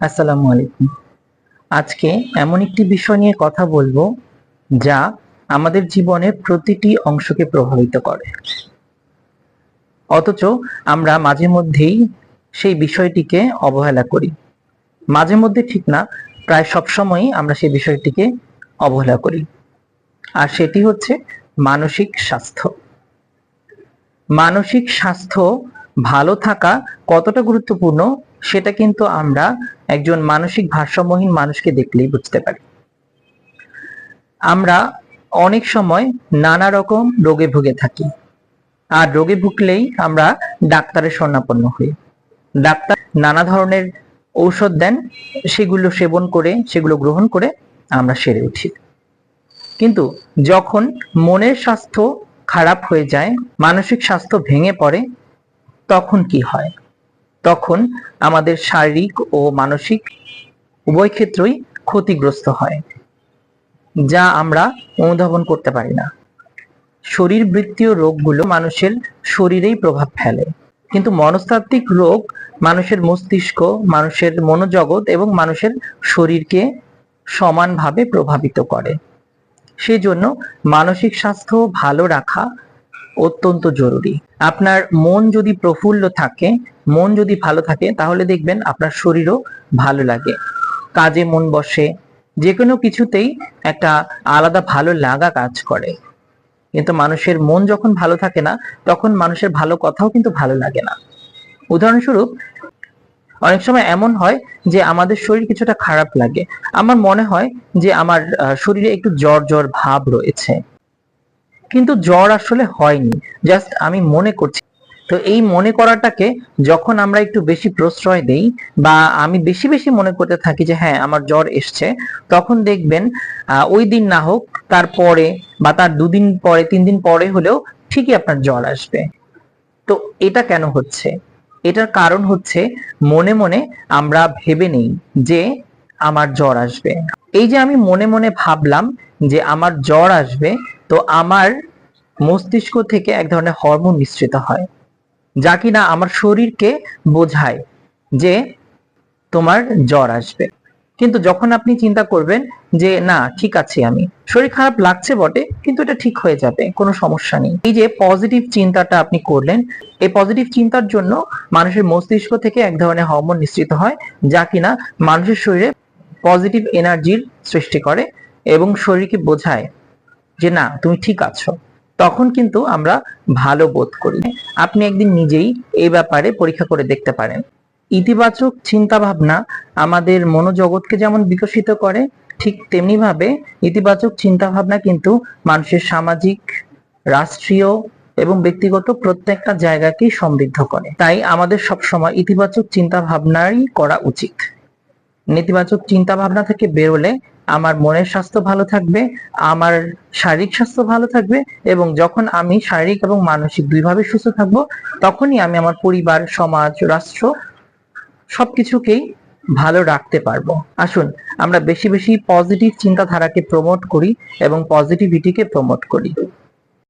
আসসালামু আলাইকুম। আজকে এমন একটি বিষয় নিয়ে কথা বলবো যা আমাদের জীবনের প্রতিটি অংশকে প্রভাবিত করে, অথচ আমরা মাঝে মধ্যেই সেই বিষয়টিকে অবহেলা করি। মাঝে মধ্যে ঠিক না, প্রায় সবসময়ই আমরা সেই বিষয়টিকে অবহেলা করি, আর সেটি হচ্ছে মানসিক স্বাস্থ্য। মানসিক স্বাস্থ্য ভালো থাকা কতটা গুরুত্বপূর্ণ সেটা কিন্তু আমরা একজন মানসিক ভারসাম্যহীন মানুষকে দেখলেই বুঝতে পারি। আমরা অনেক সময় নানা রকম রোগে ভুগে থাকি, আর রোগে ভুগলেই আমরা ডাক্তারের শরণাপন্ন হই। ডাক্তার নানা ধরনের ঔষধ দেন, সেগুলো সেবন করে, সেগুলো গ্রহণ করে আমরা সেরে উঠি। কিন্তু যখন মনের স্বাস্থ্য খারাপ হয়ে যায়, মানসিক স্বাস্থ্য ভেঙে পড়ে, তখন কি হয়? তখন আমাদের শারীরিক ও মানসিক উভয় ক্ষেত্রেই ক্ষতিগ্রস্ত হয়, যা আমরা অনুধাবন করতে পারি না। শরীরবৃত্তীয় রোগগুলো মানুষের শরীরেই প্রভাব ফেলে, কিন্তু মনস্তাত্ত্বিক রোগ মানুষের মস্তিষ্ক, মানুষের মনোজগৎ এবং মানুষের শরীরকে সমানভাবে প্রভাবিত করে। সেজন্য মানসিক স্বাস্থ্য ভালো রাখা অত্যন্ত জরুরি। আপনার মন যদি প্রফুল্ল থাকে, মন যদি ভালো থাকে, তাহলে দেখবেন আপনার শরীরও ভালো লাগে, কাজে মন বসে, যে কোনো কিছুতেই একটা আলাদা ভালো লাগা কাজ করে। কিন্তু মানুষের মন যখন ভালো থাকে না, তখন মানুষের ভালো কথাও কিন্তু ভালো লাগে না। উদাহরণস্বরূপ, অনেক সময় এমন হয় যে আমাদের শরীর কিছুটা খারাপ লাগে, আমার মনে হয় যে আমার শরীরে একটু জ্বর জ্বর ভাব রয়েছে, কিন্তু জ্বর আসলে হয়নি, জাস্ট আমি মনে করছি। তো এই মনে করাটাকে যখন আমরা একটু বেশি প্রশ্রয় দেই, বা আমি বেশি বেশি মনে করতে থাকি যে হ্যাঁ আমার জ্বর এসছে, তখন দেখবেন ওই দিন না হোক, তারপরে বা তার 2 দিন পরে, 3 দিন পরে হলেও ঠিকই আপনার জ্বর আসবে। তো এটা কেন হচ্ছে? এটার কারণ হচ্ছে মনে মনে আমরা ভেবে নেই যে আমার জ্বর আসবে। এই যে আমি মনে মনে ভাবলাম যে আমার জ্বর আসবে, তো আমার মস্তিষ্ক থেকে এক ধরনের হরমোন নিঃসৃত হয়, যা কিনা আমার শরীরকে বোঝায় যে তোমার জ্বর আসবে। কিন্তু যখন আপনি চিন্তা করবেন যে না, ঠিক আছে, আমি শরীর খারাপ লাগছে বটে, কিন্তু এটা ঠিক হয়ে যাবে, কোনো সমস্যা নেই, এই যে পজিটিভ চিন্তাটা আপনি করলেন, এই পজিটিভ চিন্তার জন্য মানুষের মস্তিষ্ক থেকে এক ধরনের হরমোন নিঃসৃত হয়, যা কিনা মানুষের শরীরে পজিটিভ এনার্জির সৃষ্টি করে এবং শরীরকে বোঝায় যে না, তুমি ঠিক আছো। তখন কিন্তু আমরা ভালো বোধ করি। আপনি একদিন নিজেই এই ব্যাপারে পরীক্ষা করে দেখতে পারেন। ইতিবাচক চিন্তা ভাবনা আমাদের মনোজগৎকে যেমন বিকশিত করে, ঠিক তেমনি ভাবে ইতিবাচক চিন্তা ভাবনা কিন্তু মানুষের সামাজিক, রাষ্ট্রীয় এবং ব্যক্তিগত প্রত্যেকটা জায়গাকেই সমৃদ্ধ করে। তাই আমাদের সবসময় ইতিবাচক চিন্তা ভাবনাই করা উচিত। নেতিবাচক চিন্তা ভাবনা থেকে বেরোলে আমার মনের স্বাস্থ্য ভালো থাকবে, আমার শারীরিক স্বাস্থ্য ভালো থাকবে, এবং যখন আমি শারীরিক এবং মানসিক দুইভাবে সুস্থ থাকবো, তখনই আমি আমার পরিবার, সমাজ, রাষ্ট্র সবকিছুকেই ভালো রাখতে পারবো। আসুন আমরা বেশি বেশি পজিটিভ চিন্তাধারাকে প্রমোট করি এবং পজিটিভিটিকে প্রমোট করি।